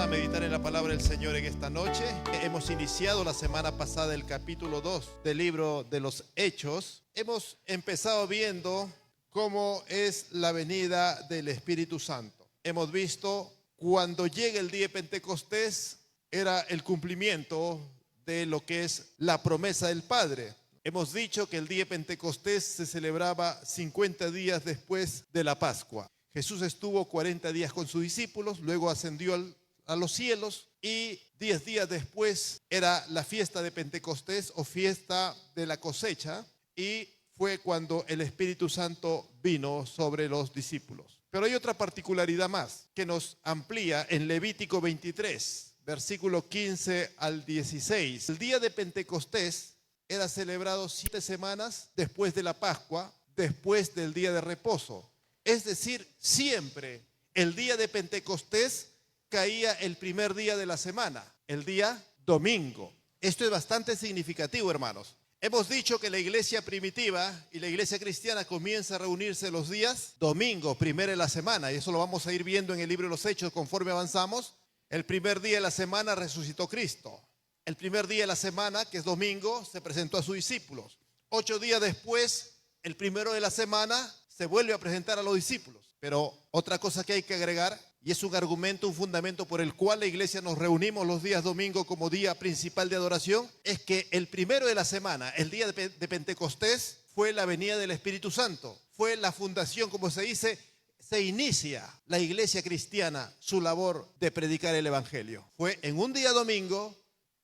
a meditar en la palabra del Señor en esta noche. Hemos iniciado la semana pasada el capítulo 2 del libro de los Hechos. Hemos empezado viendo cómo es la venida del Espíritu Santo. Hemos visto cuando llega el día de Pentecostés era el cumplimiento de lo que es la promesa del Padre. Hemos dicho que el día de Pentecostés se celebraba 50 días después de la Pascua. Jesús estuvo 40 días con sus discípulos, luego ascendió a los cielos y 10 días después era la fiesta de Pentecostés o fiesta de la cosecha, y fue cuando el Espíritu Santo vino sobre los discípulos. Pero hay otra particularidad más que nos amplía en Levítico 23, versículo 15 al 16. El día de Pentecostés era celebrado 7 semanas después de la Pascua, después del día de reposo. Es decir, siempre el día de Pentecostés caía el primer día de la semana, el día domingo. Esto es bastante significativo, hermanos. Hemos dicho que la iglesia primitiva y la iglesia cristiana comienza a reunirse los días domingo, primero de la semana, y eso lo vamos a ir viendo en el libro de los Hechos conforme avanzamos. El primer día de la semana resucitó Cristo. El primer día de la semana, que es domingo, se presentó a sus discípulos. 8 días después, el primero de la semana, se vuelve a presentar a los discípulos. Pero otra cosa que hay que agregar, y es un argumento, un fundamento por el cual la iglesia nos reunimos los días domingo como día principal de adoración, es que el primero de la semana, el día de Pentecostés, fue la venida del Espíritu Santo. Fue la fundación, como se dice, se inicia la iglesia cristiana su labor de predicar el evangelio. Fue en un día domingo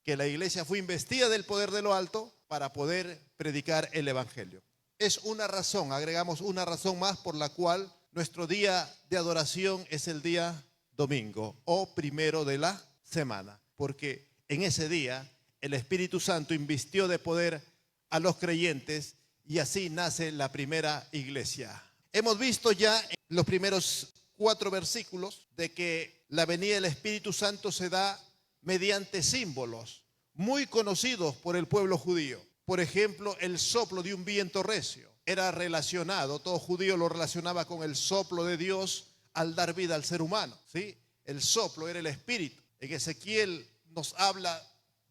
que la iglesia fue investida del poder de lo alto para poder predicar el evangelio. Es una razón, agregamos una razón más por la cual nuestro día de adoración es el día domingo o primero de la semana, porque en ese día el Espíritu Santo invistió de poder a los creyentes y así nace la primera iglesia. Hemos visto ya en los primeros 4 versículos de que la venida del Espíritu Santo se da mediante símbolos muy conocidos por el pueblo judío. Por ejemplo, el soplo de un viento recio era relacionado, todo judío lo relacionaba con el soplo de Dios al dar vida al ser humano, ¿sí? El soplo era el espíritu. En Ezequiel nos habla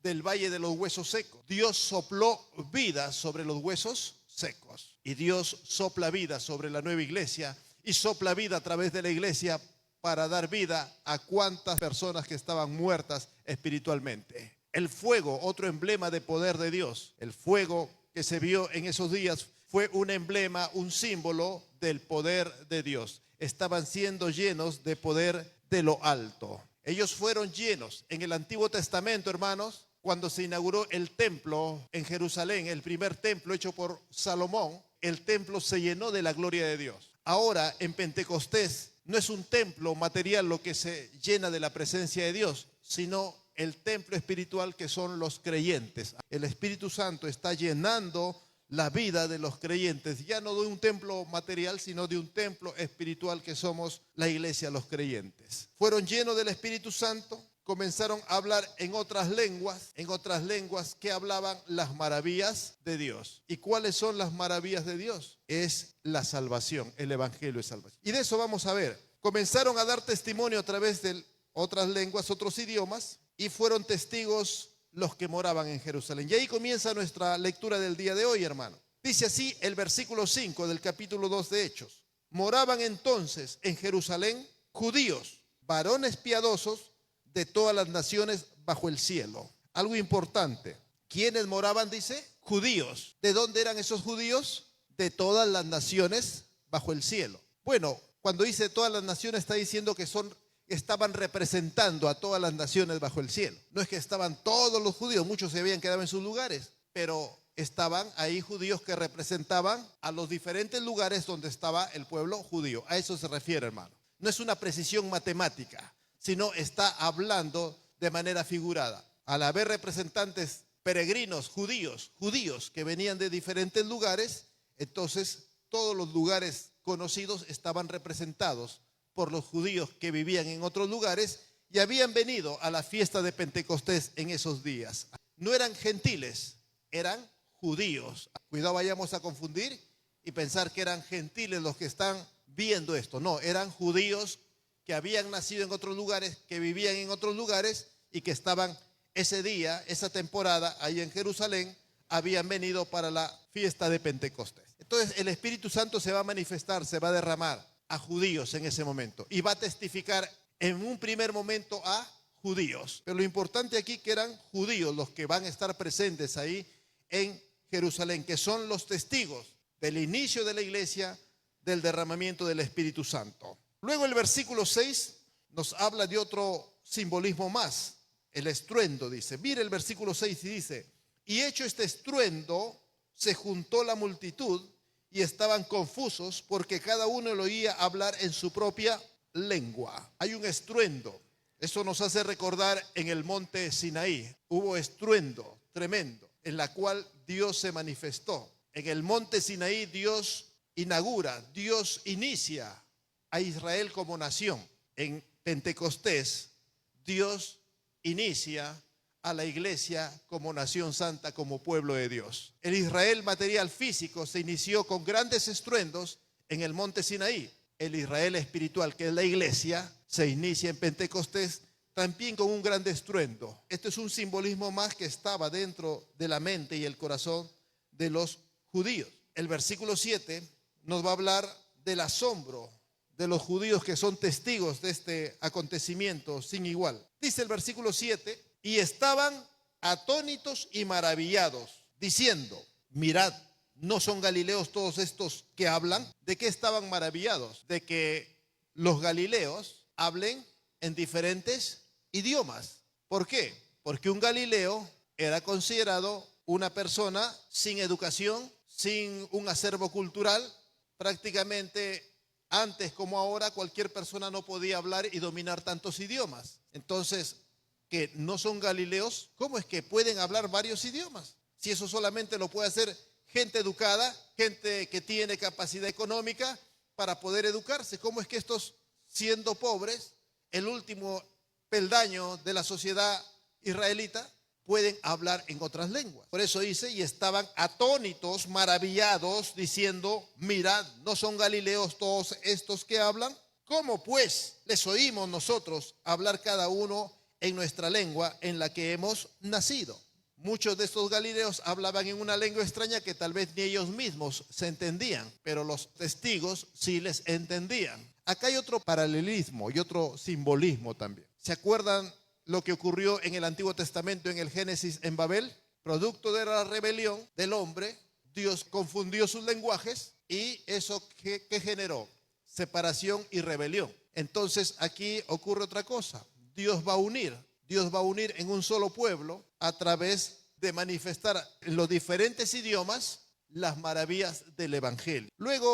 del valle de los huesos secos. Dios sopló vida sobre los huesos secos. Y Dios sopla vida sobre la nueva iglesia y sopla vida a través de la iglesia para dar vida a cuantas personas que estaban muertas espiritualmente. El fuego, otro emblema de poder de Dios. El fuego que se vio en esos días fue un emblema, un símbolo del poder de Dios. Estaban siendo llenos de poder de lo alto. Ellos fueron llenos. En el Antiguo Testamento, hermanos, cuando se inauguró el templo en Jerusalén, el primer templo hecho por Salomón, el templo se llenó de la gloria de Dios. Ahora, en Pentecostés, no es un templo material lo que se llena de la presencia de Dios, sino el templo espiritual que son los creyentes. El Espíritu Santo está llenando la vida de los creyentes, ya no de un templo material, sino de un templo espiritual que somos la iglesia, los creyentes. Fueron llenos del Espíritu Santo, comenzaron a hablar en otras lenguas que hablaban las maravillas de Dios. ¿Y cuáles son las maravillas de Dios? Es la salvación, el evangelio es salvación. Y de eso vamos a ver. Comenzaron a dar testimonio a través de otras lenguas, otros idiomas, y fueron testigos los que moraban en Jerusalén. Y ahí comienza nuestra lectura del día de hoy, hermano. Dice así el versículo 5 del capítulo 2 de Hechos. Moraban entonces en Jerusalén judíos, varones piadosos de todas las naciones bajo el cielo. Algo importante. ¿Quiénes moraban? Dice, judíos. ¿De dónde eran esos judíos? De todas las naciones bajo el cielo. Bueno, cuando dice todas las naciones está diciendo que estaban representando a todas las naciones bajo el cielo. No es que estaban todos los judíos, muchos se habían quedado en sus lugares, pero estaban ahí judíos que representaban a los diferentes lugares donde estaba el pueblo judío. A eso se refiere, hermano. No es una precisión matemática, sino está hablando de manera figurada. Al haber representantes peregrinos judíos que venían de diferentes lugares, entonces todos los lugares conocidos estaban representados por los judíos que vivían en otros lugares y habían venido a la fiesta de Pentecostés en esos días. No eran gentiles, eran judíos. Cuidado, vayamos a confundir y pensar que eran gentiles los que están viendo esto. No, eran judíos que habían nacido en otros lugares, que vivían en otros lugares y que estaban ese día, esa temporada, ahí en Jerusalén, habían venido para la fiesta de Pentecostés. Entonces el Espíritu Santo se va a manifestar, se va a derramar a judíos en ese momento y va a testificar en un primer momento a judíos. Pero lo importante aquí que eran judíos los que van a estar presentes ahí en Jerusalén, que son los testigos del inicio de la iglesia, del derramamiento del Espíritu Santo. Luego el versículo 6 nos habla de otro simbolismo más, el estruendo, dice. Mire el versículo 6 y dice: y hecho este estruendo, se juntó la multitud y estaban confusos porque cada uno lo oía hablar en su propia lengua. Hay un estruendo. Eso nos hace recordar en el monte Sinaí. Hubo estruendo tremendo en la cual Dios se manifestó. En el monte Sinaí Dios inaugura, Dios inicia a Israel como nación. En Pentecostés Dios inicia a la iglesia como nación santa, como pueblo de Dios. El Israel material físico se inició con grandes estruendos en el monte Sinaí. El Israel espiritual, que es la iglesia, se inicia en Pentecostés también con un gran estruendo. Este es un simbolismo más que estaba dentro de la mente y el corazón de los judíos. El versículo 7 nos va a hablar del asombro de los judíos que son testigos de este acontecimiento sin igual. Dice el versículo 7: y estaban atónitos y maravillados, diciendo: mirad, ¿no son galileos todos estos que hablan? ¿De qué estaban maravillados? De que los galileos hablen en diferentes idiomas. ¿Por qué? Porque un galileo era considerado una persona sin educación, sin un acervo cultural. Prácticamente antes como ahora cualquier persona no podía hablar y dominar tantos idiomas. Entonces, que no son galileos, ¿cómo es que pueden hablar varios idiomas? Si eso solamente lo puede hacer gente educada, gente que tiene capacidad económica para poder educarse. ¿Cómo es que estos, siendo pobres, el último peldaño de la sociedad israelita, pueden hablar en otras lenguas? Por eso dice: y estaban atónitos, maravillados, diciendo: mirad, ¿no son galileos todos estos que hablan? ¿Cómo pues les oímos nosotros hablar cada uno en nuestra lengua en la que hemos nacido? Muchos de estos galileos hablaban en una lengua extraña que tal vez ni ellos mismos se entendían, pero los testigos sí les entendían. Acá hay otro paralelismo y otro simbolismo también. ¿Se acuerdan lo que ocurrió en el Antiguo Testamento, en el Génesis, en Babel? Producto de la rebelión del hombre, Dios confundió sus lenguajes y eso ¿qué generó? Separación y rebelión. Entonces aquí ocurre otra cosa. Dios va a unir en un solo pueblo a través de manifestar en los diferentes idiomas las maravillas del Evangelio. Luego,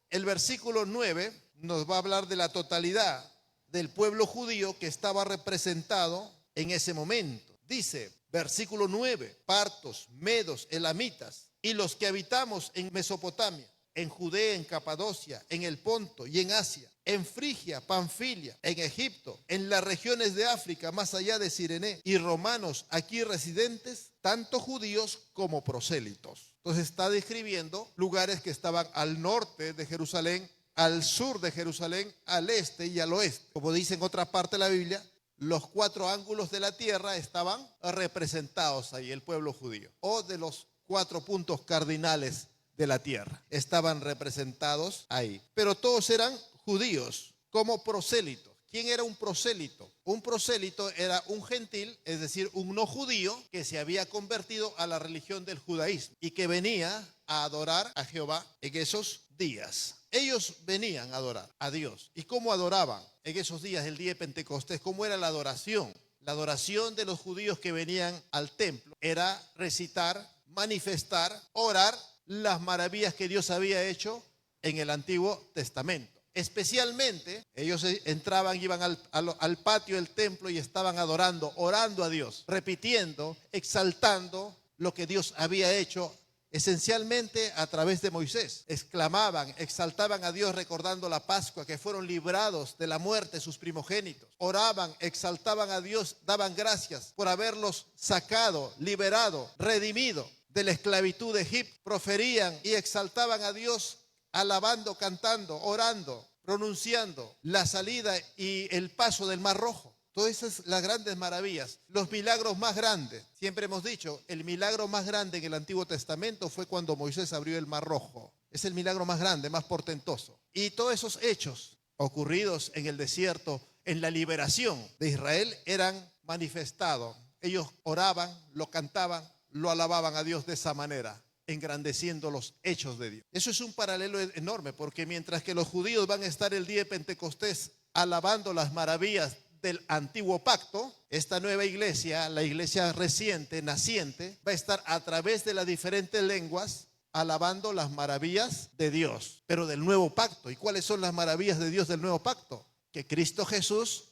el versículo 9 nos va a hablar de la totalidad del pueblo judío que estaba representado en ese momento. Dice, versículo 9, partos, medos, elamitas y los que habitamos en Mesopotamia, en Judea, en Capadocia, en el Ponto y en Asia, en Frigia, Panfilia, en Egipto, en las regiones de África, más allá de Cirene, y romanos aquí residentes, tanto judíos como prosélitos. Entonces está describiendo lugares que estaban al norte de Jerusalén, al sur de Jerusalén, al este y al oeste. Como dice en otra parte de la Biblia, los 4 ángulos de la tierra estaban representados ahí, el pueblo judío, o de los 4 puntos cardinales de la tierra estaban representados ahí, pero todos eran judíos como prosélitos. ¿Quién era un prosélito? Un prosélito era un gentil, es decir, un no judío que se había convertido a la religión del judaísmo y que venía a adorar a Jehová en esos días. Ellos venían a adorar a Dios. ¿Y cómo adoraban en esos días, el día de Pentecostés? ¿Cómo era la adoración? La adoración de los judíos que venían al templo era recitar, manifestar, orar las maravillas que Dios había hecho en el Antiguo Testamento. Especialmente, ellos entraban, iban al patio del templo y estaban adorando, orando a Dios, repitiendo, exaltando lo que Dios había hecho esencialmente a través de Moisés. Exclamaban, exaltaban a Dios recordando la Pascua, que fueron librados de la muerte sus primogénitos. Oraban, exaltaban a Dios, daban gracias por haberlos sacado, liberado, redimido de la esclavitud de Egipto. Proferían y exaltaban a Dios, alabando, cantando, orando pronunciando la salida y el paso del Mar Rojo. Todas esas las grandes maravillas, los milagros más grandes. Siempre hemos dicho, el milagro más grande en el Antiguo Testamento fue cuando Moisés abrió el Mar Rojo. Es el milagro más grande, más portentoso. Y todos esos hechos ocurridos en el desierto, en la liberación de Israel, eran manifestados. Ellos oraban, lo cantaban, lo alababan a Dios de esa manera, engrandeciendo los hechos de Dios. Eso es un paralelo enorme, porque mientras que los judíos van a estar el día de Pentecostés alabando las maravillas del antiguo pacto, esta nueva iglesia, la iglesia reciente, naciente, va a estar a través de las diferentes lenguas alabando las maravillas de Dios, pero del nuevo pacto. ¿Y cuáles son las maravillas de Dios del nuevo pacto? Que Cristo Jesús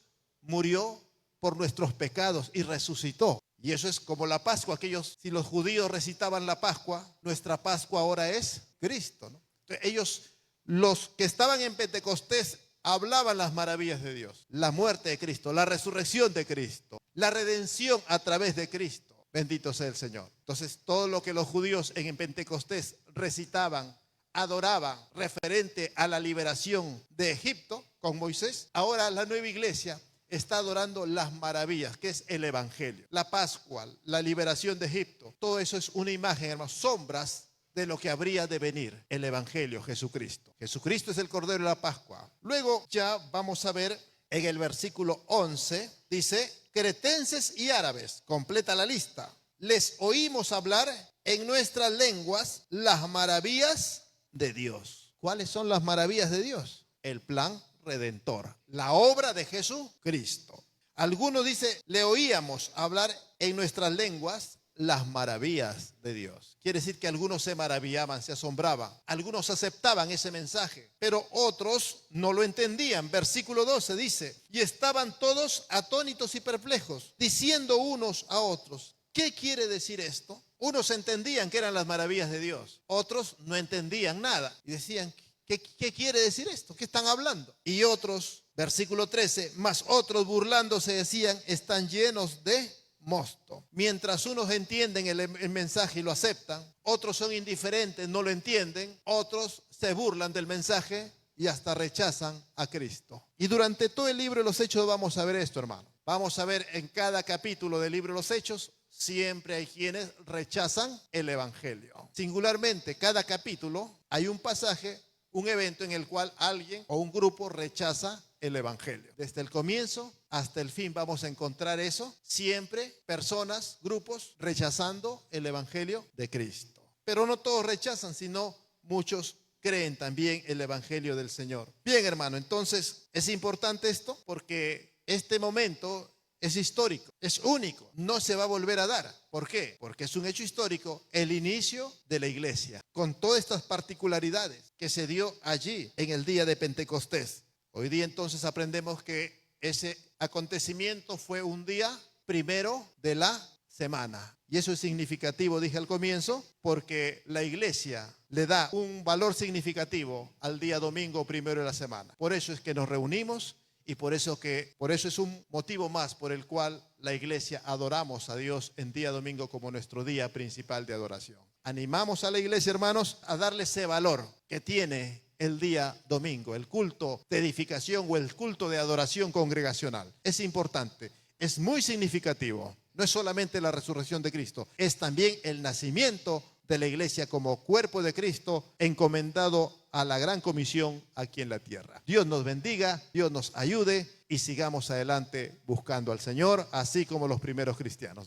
murió por nuestros pecados y resucitó. Y eso es como la Pascua. Si los judíos recitaban la Pascua, nuestra Pascua ahora es Cristo, ¿no? Entonces, ellos, los que estaban en Pentecostés, hablaban las maravillas de Dios, la muerte de Cristo, la resurrección de Cristo, la redención a través de Cristo. Bendito sea el Señor. Entonces, todo lo que los judíos en Pentecostés recitaban, adoraban, referente a la liberación de Egipto con Moisés, ahora la nueva iglesia está adorando las maravillas, que es el Evangelio. La Pascua, la liberación de Egipto, todo eso es una imagen, hermanos, sombras de lo que habría de venir, el Evangelio, Jesucristo. Jesucristo es el Cordero de la Pascua. Luego ya vamos a ver en el versículo 11, dice: cretenses y árabes, completa la lista, les oímos hablar en nuestras lenguas las maravillas de Dios. ¿Cuáles son las maravillas de Dios? El plan redentor, la obra de Jesucristo. Algunos dice, le oíamos hablar en nuestras lenguas las maravillas de Dios. Quiere decir que algunos se maravillaban, se asombraban. Algunos aceptaban ese mensaje, pero otros no lo entendían. Versículo 12 dice, y estaban todos atónitos y perplejos, diciendo unos a otros, ¿qué quiere decir esto? Unos entendían que eran las maravillas de Dios, otros no entendían nada y decían, ¿qué quiere decir esto? ¿Qué están hablando? Y otros, versículo 13, mas otros burlándose decían, están llenos de mosto. Mientras unos entienden el mensaje y lo aceptan, otros son indiferentes, no lo entienden, otros se burlan del mensaje y hasta rechazan a Cristo. Y durante todo el libro de los Hechos vamos a ver esto, hermano. Vamos a ver en cada capítulo del libro de los Hechos, siempre hay quienes rechazan el Evangelio. Singularmente, cada capítulo hay un pasaje, un evento en el cual alguien o un grupo rechaza el Evangelio. Desde el comienzo hasta el fin vamos a encontrar eso. Siempre personas, grupos rechazando el Evangelio de Cristo. Pero no todos rechazan, sino muchos creen también el Evangelio del Señor. Bien, hermano, entonces es importante esto porque este momento es histórico, es único, no se va a volver a dar. ¿Por qué? Porque es un hecho histórico, el inicio de la iglesia, con todas estas particularidades que se dio allí en el día de Pentecostés. Hoy día entonces aprendemos que ese acontecimiento fue un día primero de la semana. Y eso es significativo, dije al comienzo, porque la iglesia le da un valor significativo al día domingo primero de la semana. Por eso es que nos reunimos y por eso es un motivo más por el cual la iglesia adoramos a Dios en día domingo como nuestro día principal de adoración. Animamos a la iglesia, hermanos, a darle ese valor que tiene el día domingo, el culto de edificación o el culto de adoración congregacional. Es importante, es muy significativo. No es solamente la resurrección de Cristo, es también el nacimiento de la iglesia como cuerpo de Cristo encomendado a la gran comisión aquí en la tierra. Dios nos bendiga, Dios nos ayude y sigamos adelante buscando al Señor, así como los primeros cristianos.